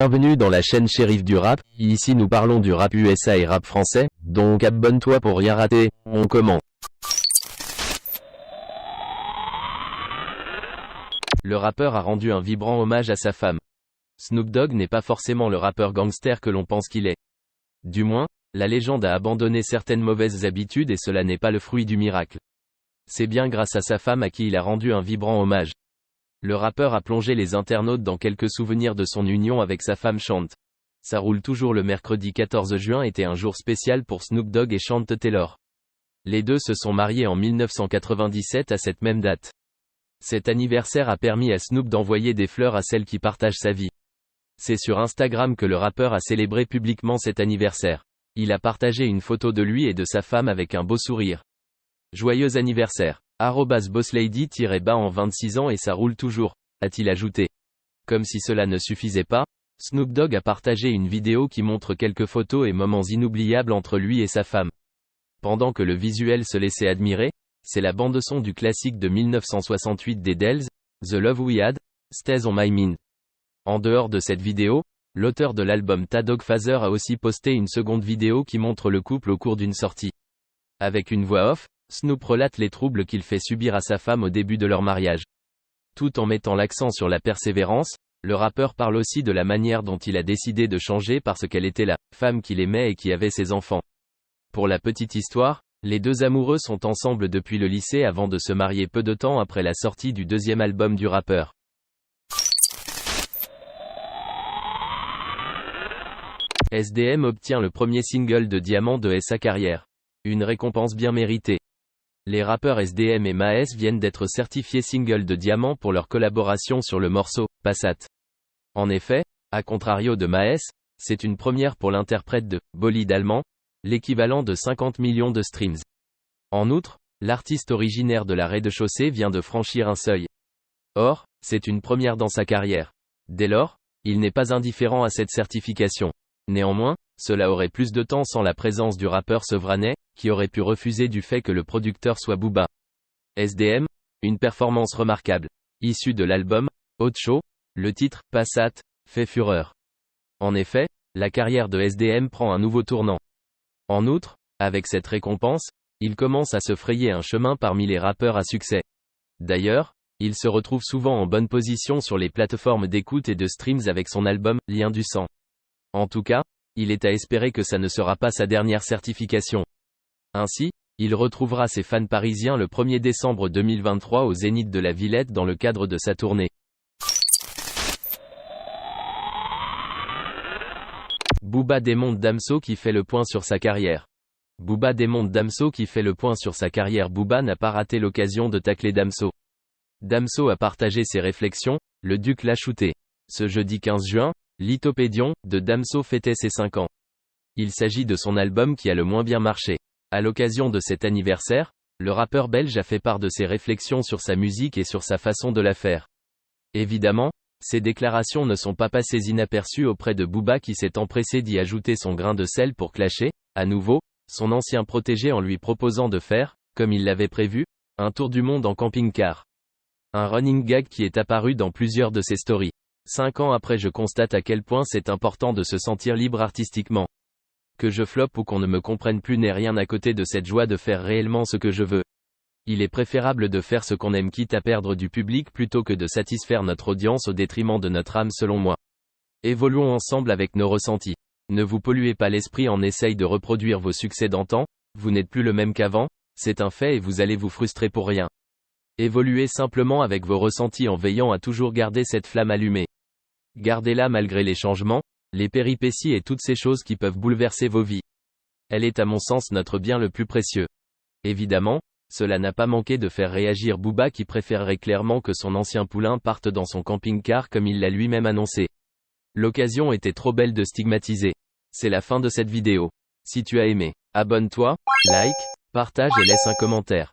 Bienvenue dans la chaîne Shérif du rap, ici nous parlons du rap USA et rap français, donc abonne-toi pour rien rater, on commence. Le rappeur a rendu un vibrant hommage à sa femme. Snoop Dogg n'est pas forcément le rappeur gangster que l'on pense qu'il est. Du moins, la légende a abandonné certaines mauvaises habitudes et cela n'est pas le fruit du miracle. C'est bien grâce à sa femme à qui il a rendu un vibrant hommage. Le rappeur a plongé les internautes dans quelques souvenirs de son union avec sa femme Chante. Ça roule toujours. Le mercredi 14 juin était un jour spécial pour Snoop Dogg et Chante Taylor. Les deux se sont mariés en 1997 à cette même date. Cet anniversaire a permis à Snoop d'envoyer des fleurs à celle qui partage sa vie. C'est sur Instagram que le rappeur a célébré publiquement cet anniversaire. Il a partagé une photo de lui et de sa femme avec un beau sourire. Joyeux anniversaire. @bosslady_, en 26 ans et ça roule toujours, a-t-il ajouté. Comme si cela ne suffisait pas, Snoop Dogg a partagé une vidéo qui montre quelques photos et moments inoubliables entre lui et sa femme. Pendant que le visuel se laissait admirer, c'est la bande-son du classique de 1968 des Dells, The Love We Had, Stays on My Mind. En dehors de cette vidéo, l'auteur de l'album Ta Dogfather a aussi posté une seconde vidéo qui montre le couple au cours d'une sortie. Avec une voix off, Snoop relate les troubles qu'il fait subir à sa femme au début de leur mariage. Tout en mettant l'accent sur la persévérance, le rappeur parle aussi de la manière dont il a décidé de changer parce qu'elle était la femme qu'il aimait et qui avait ses enfants. Pour la petite histoire, les deux amoureux sont ensemble depuis le lycée avant de se marier peu de temps après la sortie du deuxième album du rappeur. SDM obtient le premier single de diamant de sa carrière. Une récompense bien méritée. Les rappeurs SDM et Maes viennent d'être certifiés single de diamant pour leur collaboration sur le morceau « Passat ». En effet, à contrario de Maes, c'est une première pour l'interprète de « Bolide allemand », l'équivalent de 50 millions de streams. En outre, l'artiste originaire de la rez-de-chaussée vient de franchir un seuil. Or, c'est une première dans sa carrière. Dès lors, il n'est pas indifférent à cette certification. Néanmoins, cela aurait plus de temps sans la présence du rappeur sevranais, qui aurait pu refuser du fait que le producteur soit Booba. SDM, une performance remarquable. Issue de l'album Hot Show, le titre Passat fait fureur. En effet, la carrière de SDM prend un nouveau tournant. En outre, avec cette récompense, il commence à se frayer un chemin parmi les rappeurs à succès. D'ailleurs, il se retrouve souvent en bonne position sur les plateformes d'écoute et de streams avec son album Lien du sang. En tout cas, il est à espérer que ça ne sera pas sa dernière certification. Ainsi, il retrouvera ses fans parisiens le 1er décembre 2023 au Zénith de la Villette dans le cadre de sa tournée. Booba démonte Damso qui fait le point sur sa carrière. Booba démonte Damso qui fait le point sur sa carrière. Booba n'a pas raté l'occasion de tacler Damso. Damso a partagé ses réflexions, le Duc l'a shooté. Ce jeudi 15 juin, Lithopédion, de Damso fêtait ses 5 ans. Il s'agit de son album qui a le moins bien marché. À l'occasion de cet anniversaire, le rappeur belge a fait part de ses réflexions sur sa musique et sur sa façon de la faire. Évidemment, ces déclarations ne sont pas passées inaperçues auprès de Booba qui s'est empressé d'y ajouter son grain de sel pour clasher, à nouveau, son ancien protégé en lui proposant de faire, comme il l'avait prévu, un tour du monde en camping-car. Un running gag qui est apparu dans plusieurs de ses stories. 5 ans après, je constate à quel point c'est important de se sentir libre artistiquement. Que je floppe ou qu'on ne me comprenne plus n'est rien à côté de cette joie de faire réellement ce que je veux. Il est préférable de faire ce qu'on aime quitte à perdre du public plutôt que de satisfaire notre audience au détriment de notre âme selon moi. Évoluons ensemble avec nos ressentis. Ne vous polluez pas l'esprit en essaye de reproduire vos succès d'antan, vous n'êtes plus le même qu'avant, c'est un fait et vous allez vous frustrer pour rien. Évoluez simplement avec vos ressentis en veillant à toujours garder cette flamme allumée. Gardez-la malgré les changements, les péripéties et toutes ces choses qui peuvent bouleverser vos vies. Elle est à mon sens notre bien le plus précieux. Évidemment, cela n'a pas manqué de faire réagir Booba qui préférerait clairement que son ancien poulain parte dans son camping-car comme il l'a lui-même annoncé. L'occasion était trop belle de stigmatiser. C'est la fin de cette vidéo. Si tu as aimé, abonne-toi, like, partage et laisse un commentaire.